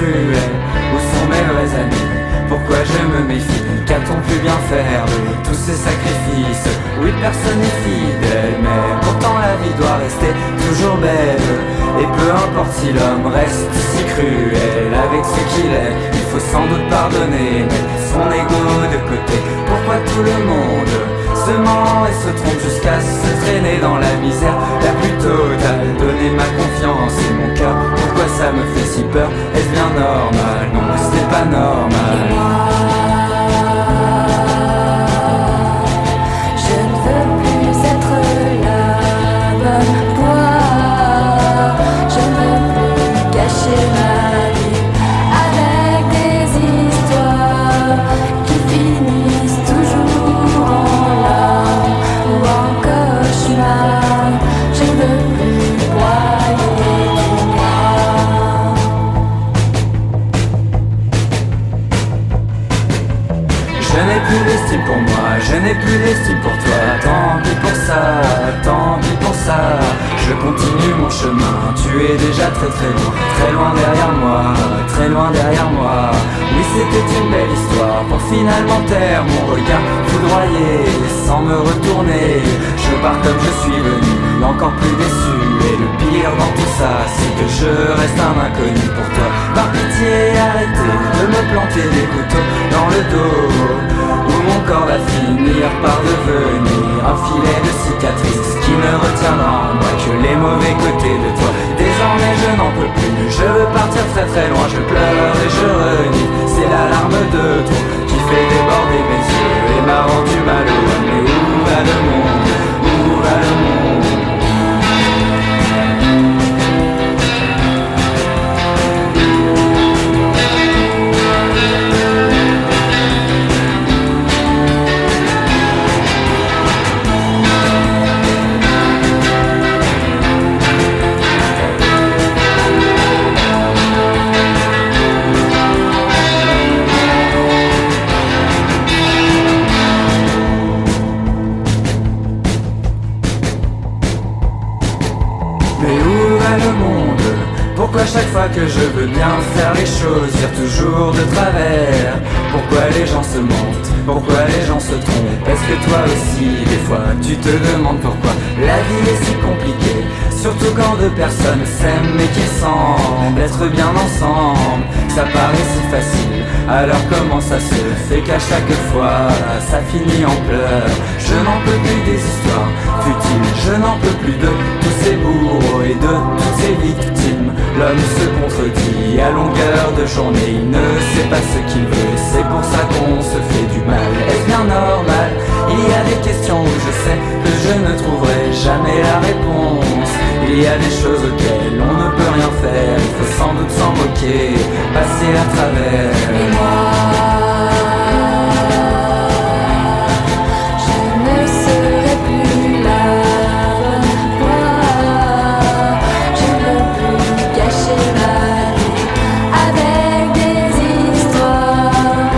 cruel? Où sont mes vrais amis? Pourquoi je me méfie? Qu'a-t-on pu bien faire de tous ces sacrifices? Oui, personne n'est fidèle, mais pourtant la vie doit rester toujours belle. Et peu importe si l'homme reste si cruel avec ce qu'il est, il faut sans doute pardonner, mettre son ego de côté. Pourquoi tout le monde se ment et se trompe jusqu'à se traîner dans la misère la plus totale? Donner ma confiance et mon cœur, pourquoi ça me fait si peur? Est-ce bien normal? Non, ce n'est pas normal. Je ne veux plus être la bonne poire. Je ne veux plus gâcher ma vie avec des histoires qui finissent toujours en larmes ou en cauchemar. Je ne veux plus broyer du noir. Je n'ai plus d'estime pour moi, je n'ai plus d'estime pour toi. Tant pis pour ça, tant pis pour ça. Je continue mon chemin, tu es déjà très loin derrière moi, très loin derrière moi. Oui, c'était une belle histoire pour finalement taire mon regard foudroyé. Sans me retourner, je pars comme je suis venu, encore plus déçu. Et le pire dans tout ça, c'est que je reste un inconnu pour toi. Par pitié, arrêtez de me planter des couteaux dans le dos, où mon corps va finir par devenir un filet de cicatrices qui ne retiendra en moi que les mauvais côtés de toi. Désormais je n'en peux plus, je veux partir très loin. Je pleure et je renie, c'est la larme de trop qui fait déborder mes yeux et m'a rendu malheureux. Mais où va le monde? Où va le monde? Mais où va le monde? Pourquoi chaque fois que je veux bien faire les choses, vire toujours de travers? Pourquoi les gens se mentent? Pourquoi les gens se trompent? Est-ce que toi aussi, des fois, tu te demandes pourquoi la vie est si compliquée? Surtout quand deux personnes s'aiment et qu'ils semblent être bien ensemble. Ça paraît si facile, alors comment ça se fait qu'à chaque fois ça finit en pleurs? Je n'en peux plus des histoires futiles, je n'en peux plus de tous ces bourreaux et de toutes ces victimes. L'homme se contredit à longueur de journée, il ne sait pas ce qu'il veut, c'est pour ça qu'on se fait du mal. Est-ce bien normal? Il y a des questions où je sais que je ne trouverai jamais la réponse. Il y a des choses auxquelles on ne peut rien faire, il faut sans doute s'en moquer, passer à travers. Et moi, je ne serai plus la bonne poire. Je ne veux plus gâcher ma vie avec des histoires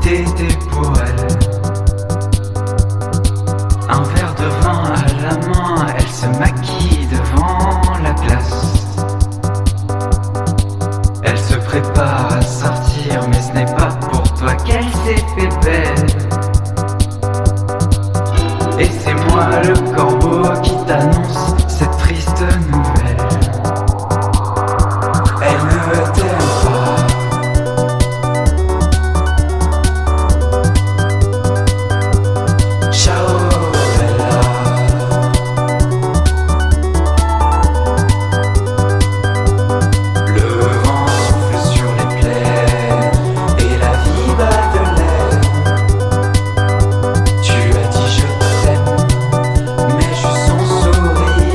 t'étais pour elle. Un verre de vin à la main, elle se maquille devant la glace. Elle se prépare à sortir, mais ce n'est pas pour toi qu'elle s'est fait belle. Et c'est moi le corbeau qui t'annonce cette triste nouvelle. Elle ne t'aime pas. Ciao Bella. Le vent souffle sur les plaies et la vie bat de l'aile. Tu as dit je t'aime, mais juste son sourire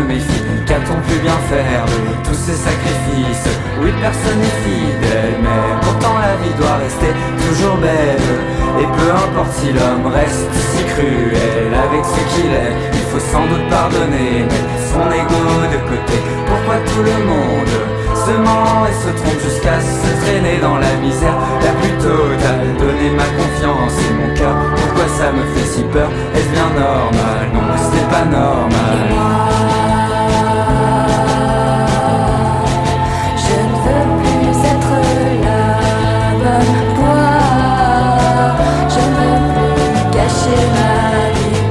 me méfie. Qu'a-t-on pu bien faire de tous ces sacrifices? Oui, personne n'est fidèle, mais pourtant la vie doit rester toujours belle. Et peu importe si l'homme reste si cruel avec ce qu'il est, il faut sans doute pardonner, mettre son ego de côté. Pourquoi tout le monde se ment et se trompe jusqu'à se traîner dans la misère la plus totale? Donner ma confiance et mon cœur, pourquoi ça me fait si peur? Est-ce bien normal? Non, ce n'est pas normal. Et moi, je ne veux plus être la bonne poire. Je ne veux plus gâcher ma vie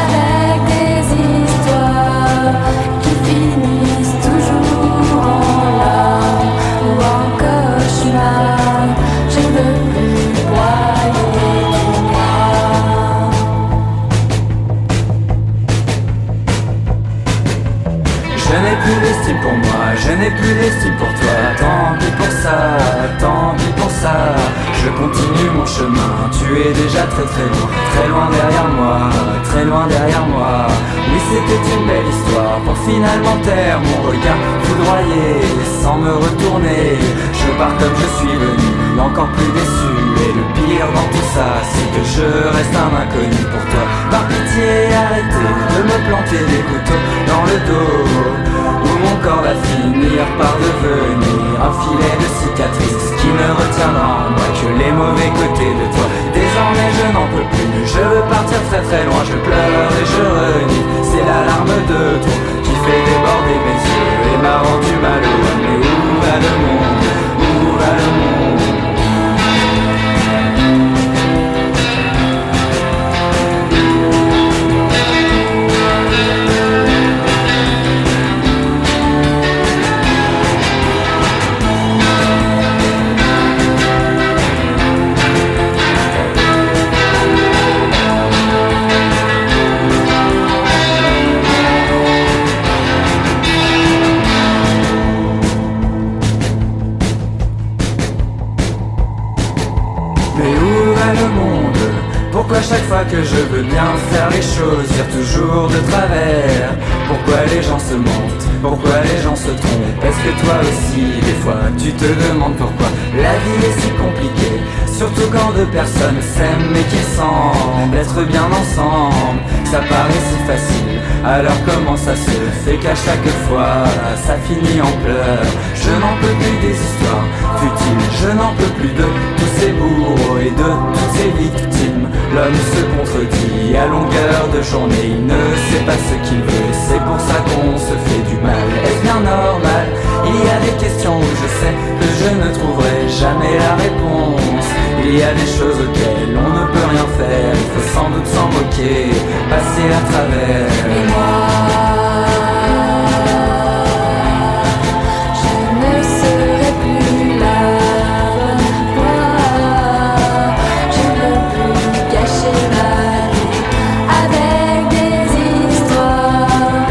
avec des histoires qui finissent toujours en larmes ou en cauchemar. Je ne veux plus broyer du noir. Je n'ai plus d'estime pour moi, je n'ai plus d'estime pour toi. Tant pis pour ça, tant pis pour ça. Je continue mon chemin, tu es déjà très loin derrière moi, très loin derrière moi. Oui, c'était une belle histoire pour finalement taire mon regard foudroyé sans me retourner. Je pars comme je suis venu, encore plus déçu. Et le pire dans tout ça, c'est que je reste un inconnu pour toi. Par pitié, arrêtez de me planter des couteaux dans le dos, où mon corps va finir par devenir un filet de cicatrices qui ne retiendra en moi que les mauvais côtés de toi. Désormais je n'en peux plus, je veux partir très loin. Je pleure et je renie, c'est la larme de trop qui fait déborder mes yeux et m'a rendu malheureux. Mais où va le monde? Où va le monde? Mais où va le monde? Pourquoi chaque fois que je veux bien faire les choses, vire toujours de travers? Pourquoi les gens se mentent? Pourquoi les gens se trompent? Est-ce que toi aussi, des fois, tu te demandes pourquoi la vie est si compliquée? Surtout quand deux personnes s'aiment et qu'ils semblent être bien ensemble. Ça paraît si facile, alors comment ça se fait qu'à chaque fois ça finit en pleurs? Je n'en peux plus des histoires futiles, je n'en peux plus de tous ces bourreaux et de toutes ces victimes. L'homme se contredit à longueur de journée, il ne sait pas ce qu'il veut, c'est pour ça qu'on se fait du mal. Est-ce bien normal? Il y a des questions où je sais que je ne trouverai jamais la réponse. Il y a des choses auxquelles on ne peut rien faire, il faut sans doute s'en moquer, passer à travers. Et moi, je ne serai plus la bonne poire. Je ne veux plus gâcher ma vie avec des histoires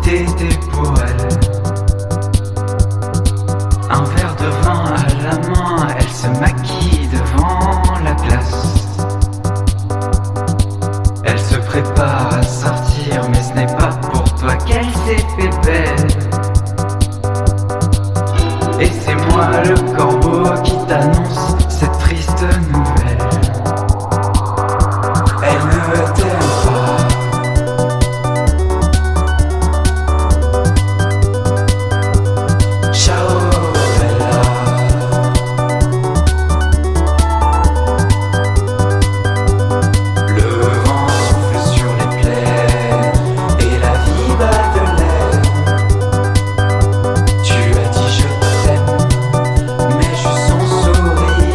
t'étais pour elle. Un verre de vin à la main, elle se maquille devant la glace. Elle se prépare à sortir, mais ce n'est pas pour toi qu'elle s'est fait belle. Et c'est moi le corbeau qui t'annonce cette triste nouvelle. Elle ne t'aime pas. Ciao Bella. Le vent souffle sur les plaies et la vie bat de l'aile. Tu as dit je t'aime, mais juste son sourire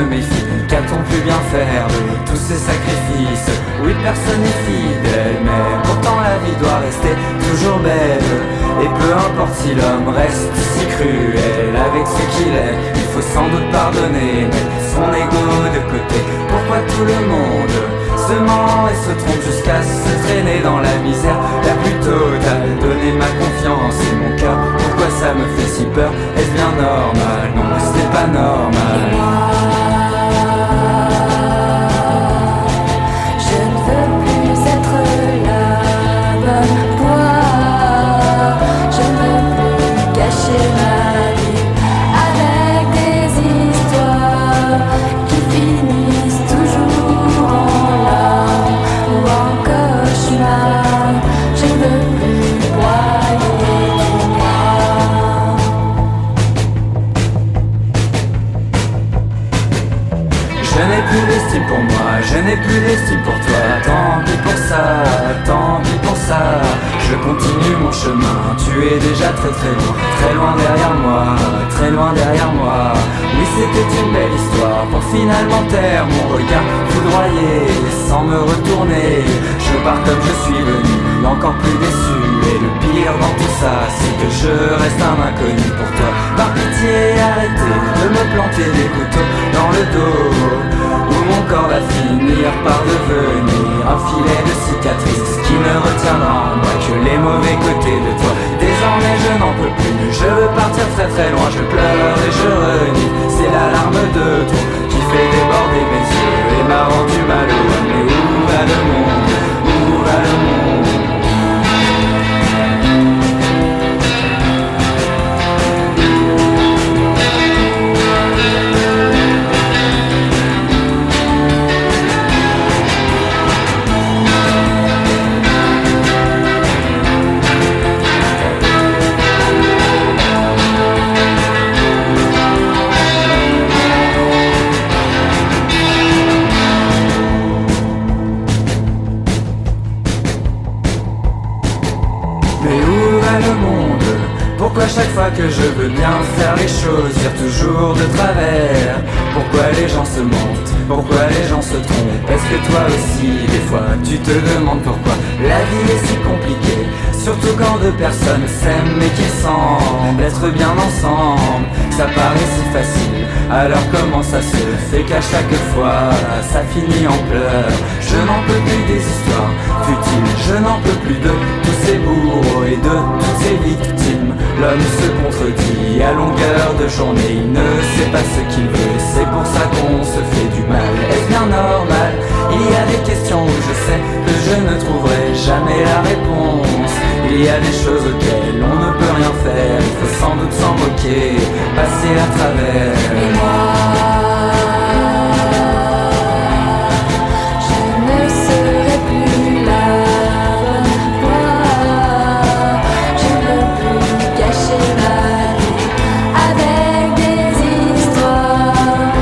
me méfie. Qu'a-t-on pu bien faire de tous ces sacrifices? Oui, personne n'est fidèle, mais pourtant la vie doit rester toujours belle. Et peu importe si l'homme reste si cruel avec ce qu'il est, il faut sans doute pardonner, mettre son ego de côté. Pourquoi tout le monde se ment et se trompe jusqu'à se traîner dans la misère la plus totale? Donner ma confiance et mon cœur, pourquoi ça me fait si peur? Est-ce bien normal? Non, ce n'est pas normal. Et moi, je ne veux plus être la bonne poire. Je ne veux plus gâcher ma vie avec des histoires qui finissent toujours en larmes ou en cauchemar. Je ne veux plus broyer du noir. Je n'ai plus d'estime pour moi, je n'ai plus d'estime pour toi. Tant pis pour ça, tant pis pour ça. Je continue mon chemin, tu es déjà très loin derrière moi, très loin derrière moi. Oui, c'était une belle histoire pour finalement taire mon regard foudroyé sans me retourner. Je pars comme je suis venu, encore plus déçu. Et le pire dans tout ça, c'est que je reste un inconnu pour toi. Par pitié, arrêtez de me planter des couteaux dans le dos, où mon corps va finir par devenir un filet de cicatrices qui ne retiendra en moi que les mauvais côtés de toi. Désormais je n'en peux plus, je veux partir très loin. Je pleure et je renie, c'est la larme de trop qui fait déborder mes yeux et m'a rendu malheureux. Mais où va le monde? Où va le monde? Mais où va le monde? Pourquoi chaque fois que je veux bien faire les choses, vire toujours de travers? Pourquoi les gens se mentent? Pourquoi les gens se trompent? Est-ce que toi aussi, des fois, tu te demandes pourquoi la vie est si compliquée? Surtout quand deux personnes s'aiment et qu'ils semblent être bien ensemble. Ça paraît si facile, alors comment ça se fait qu'à chaque fois ça finit en pleurs? Je n'en peux plus des histoires futiles, je n'en peux plus de tous ces bourreaux et de toutes ces victimes. L'homme se contredit à longueur de journée, il ne sait pas ce qu'il veut, c'est pour ça qu'on se fait du mal. Est-ce bien normal? Il y a des questions où je sais que je ne trouverai jamais la réponse. Il y a des choses auxquelles on ne peut rien faire, il faut sans doute s'en moquer, passer à travers. Et moi, je ne serai plus la bonne poire. Je ne veux plus gâcher ma vie avec des histoires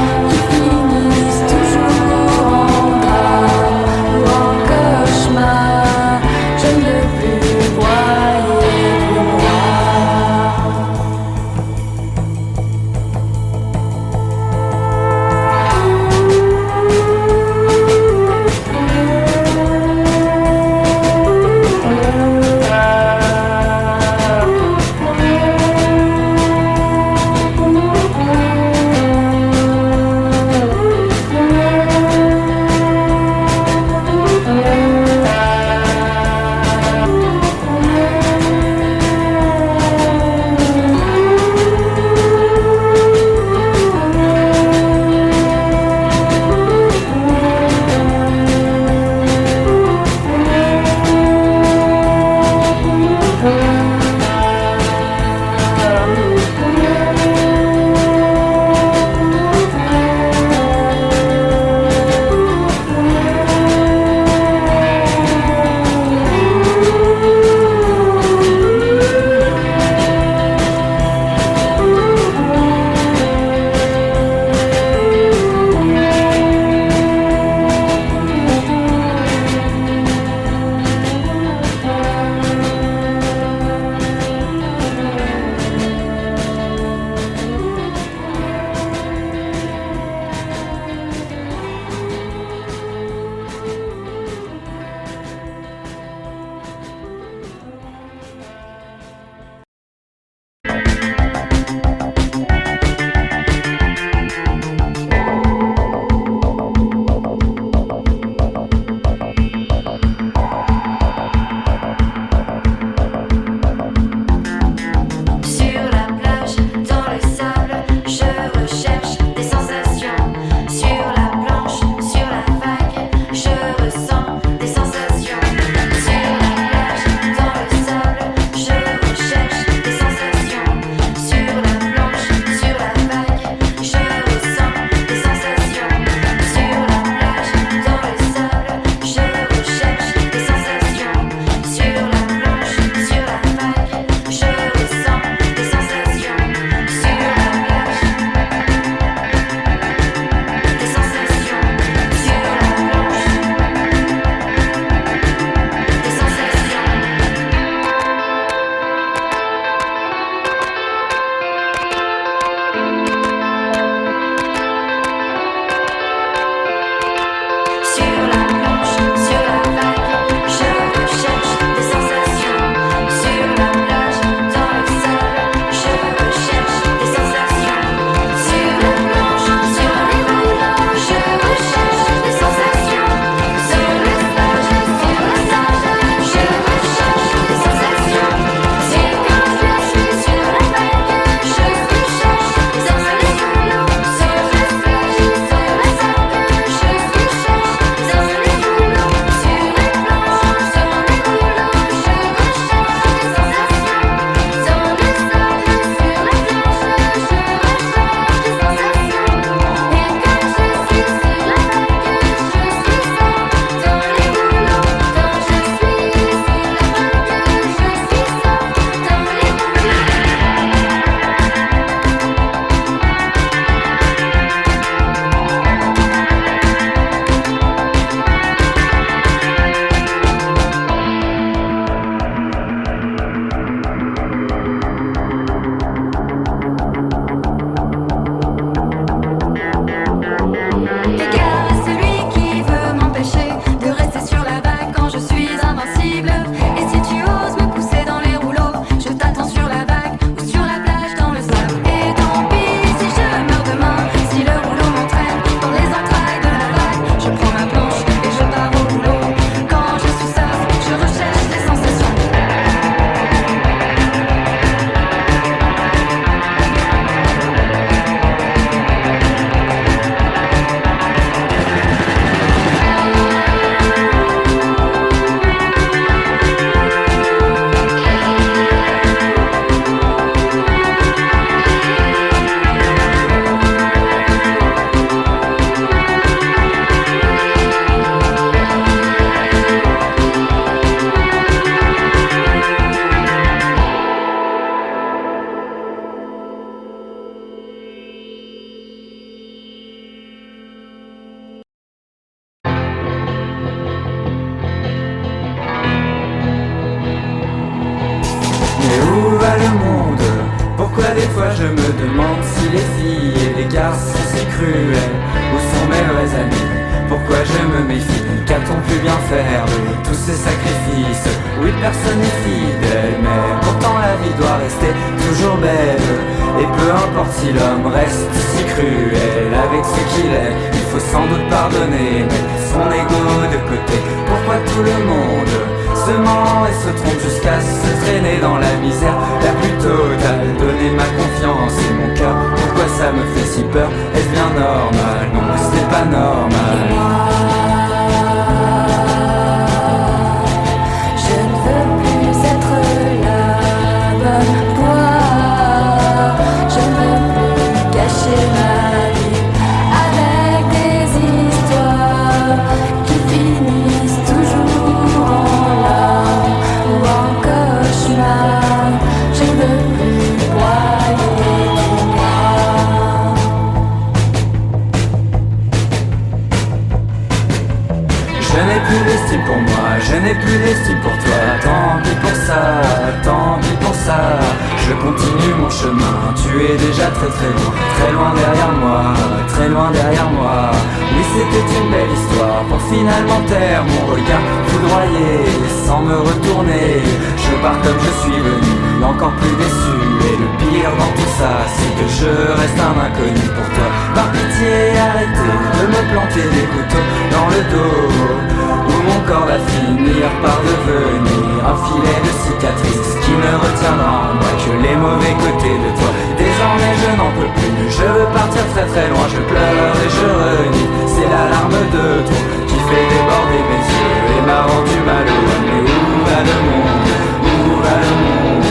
je me méfie. Qu'a-t-on pu bien faire de tous ces sacrifices? Oui, personne n'est fidèle, mais pourtant la vie doit rester toujours belle. Et peu importe si l'homme reste si cruel avec ce qu'il est, il faut sans doute pardonner, mettre son ego de côté. Pourquoi tout le monde se ment et se trompe jusqu'à se traîner dans la misère la plus totale? Donner ma confiance et mon cœur, pourquoi ça me fait si peur? Est-ce bien normal? Non, ce n'est pas normal. Je ne veux plus être la bonne poire. Je ne veux plus cacher ma vie avec des histoires qui finissent toujours en larmes ou en cauchemar. Je ne veux plus broyer du noir. Je n'ai plus d'estime pour moi, je n'ai plus d'estime pour toi. Tant pis pour ça, tant pis pour ça. Je continue mon chemin, tu es déjà très loin derrière moi, très loin derrière moi. Oui, c'était une belle histoire pour finalement taire mon regard foudroyé sans me retourner. Je pars comme je suis venu, encore plus déçu. Et le pire dans tout ça, c'est que je reste un inconnu pour toi. Par pitié, arrêtez de me planter des couteaux dans le dos, où mon corps va finir par devenir un filet de cicatrices qui ne retiendra en moi que les mauvais côtés de toi. Désormais je n'en peux plus, je veux partir très loin. Je pleure et je renie, c'est la larme de trop qui fait déborder mes yeux et m'a rendu malheureux. Mais où va le monde? Où va le monde?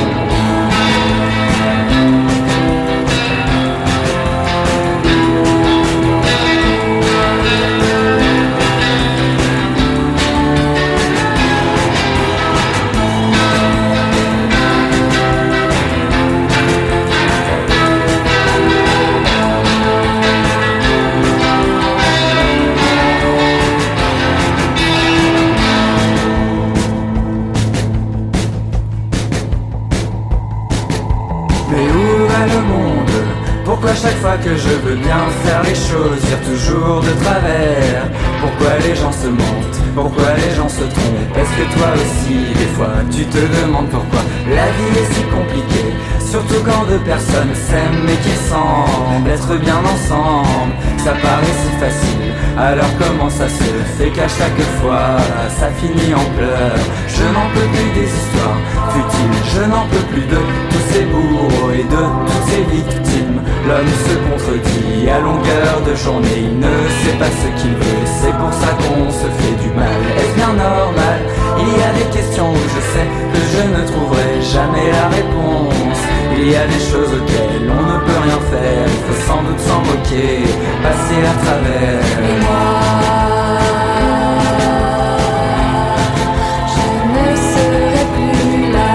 Mais où va le monde? Pourquoi chaque fois que je veux bien faire les choses, vire toujours de travers? Pourquoi les gens se mentent? Pourquoi les gens se trompent? Est-ce que toi aussi, des fois, tu te demandes pourquoi la vie est si compliquée? Surtout quand deux personnes s'aiment et qui semblent être bien ensemble. Ça paraît si facile, alors comment ça se fait qu'à chaque fois ça finit en pleurs? Je n'en peux plus des histoires futiles, je n'en peux plus de tous ces bourreaux et de toutes ces victimes. L'homme se contredit à longueur de journée, il ne sait pas ce qu'il veut, c'est pour ça qu'on se fait du mal. Est-ce bien normal? Il y a des questions où je sais que je ne trouverai jamais la réponse. Il y a des choses auxquelles on ne peut rien faire, il faut sans doute s'en moquer, passer à travers. Et moi, je ne serai plus la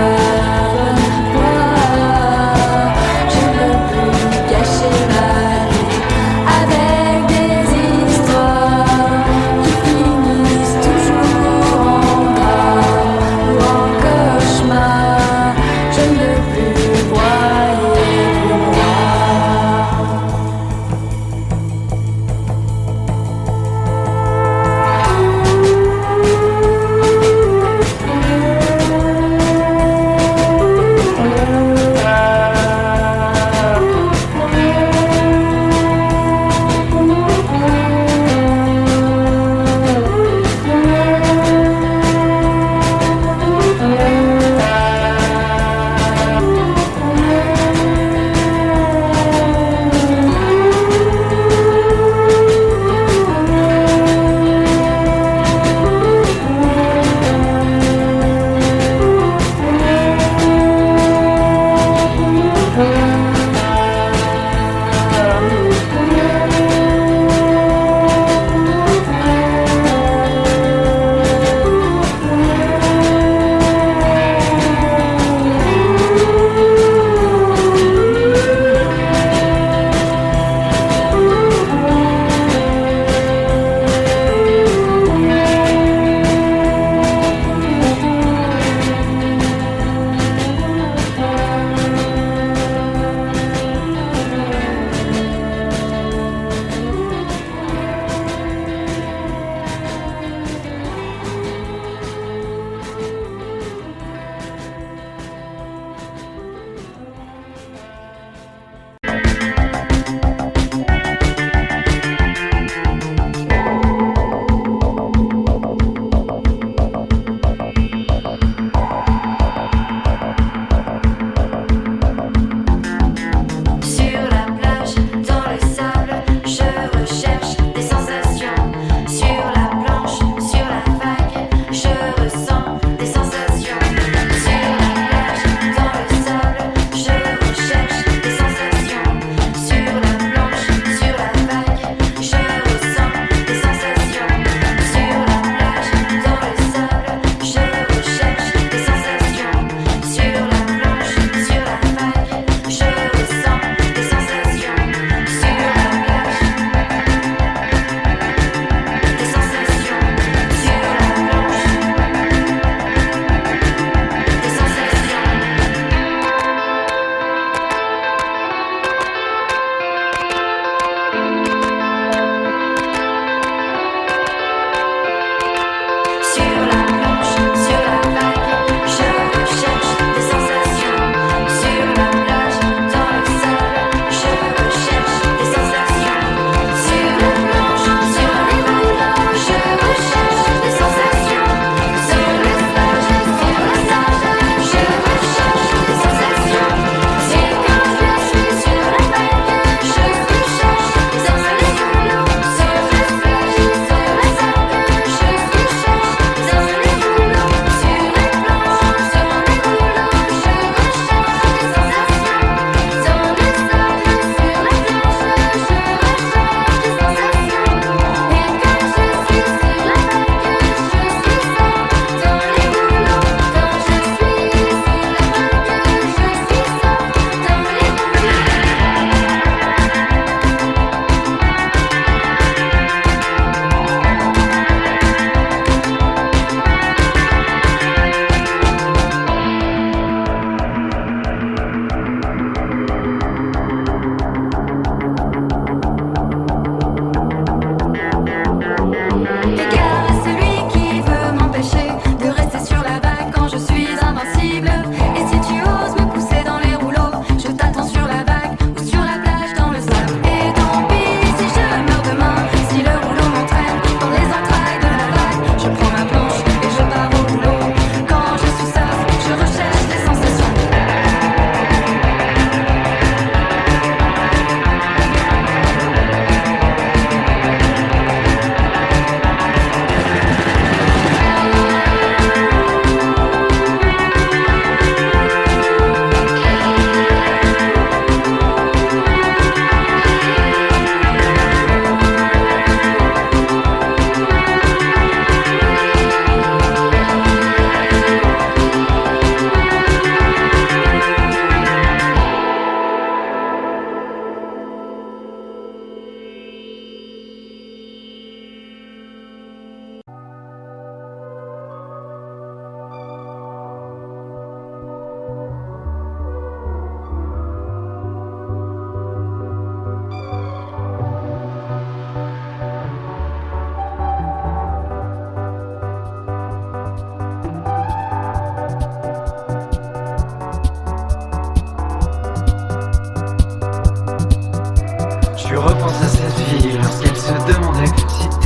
bonne poire. Je ne veux plus cacher ma vie avec des histoires qui finissent toujours en drame ou en cauchemar. Je ne veux plus broyer du noir.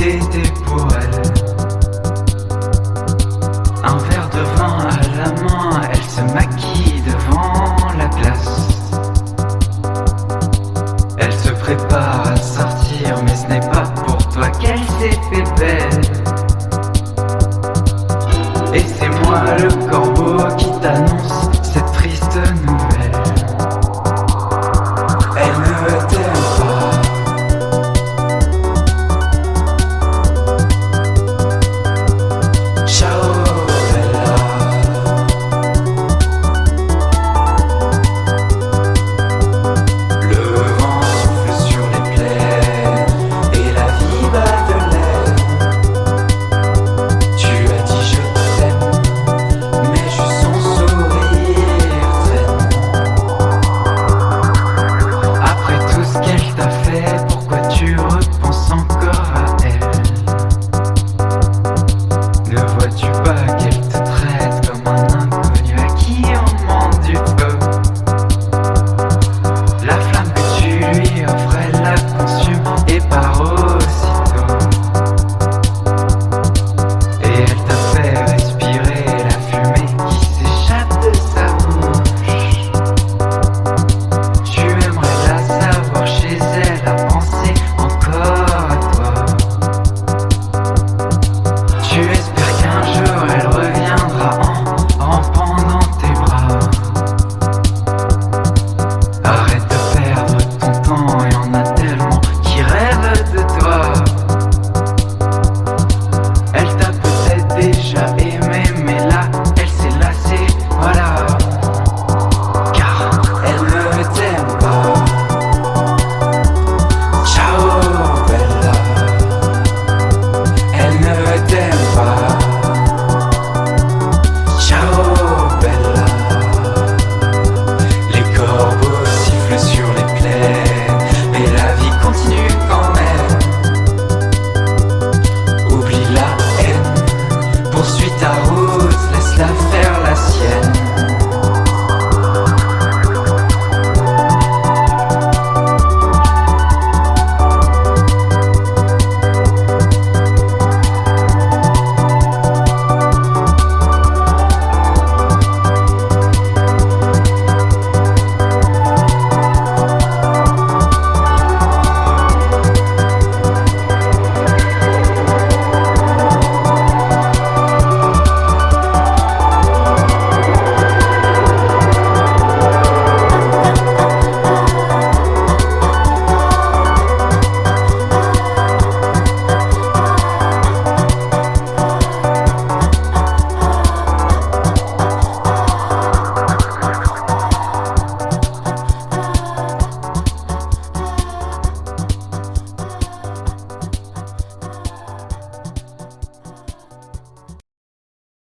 t'étais pour elle. Un verre de vin à la main, elle se maquille devant la glace. Elle se prépare à sortir, mais ce n'est pas pour toi qu'elle s'est fait belle. Et c'est moi le corbeau qui t'annonce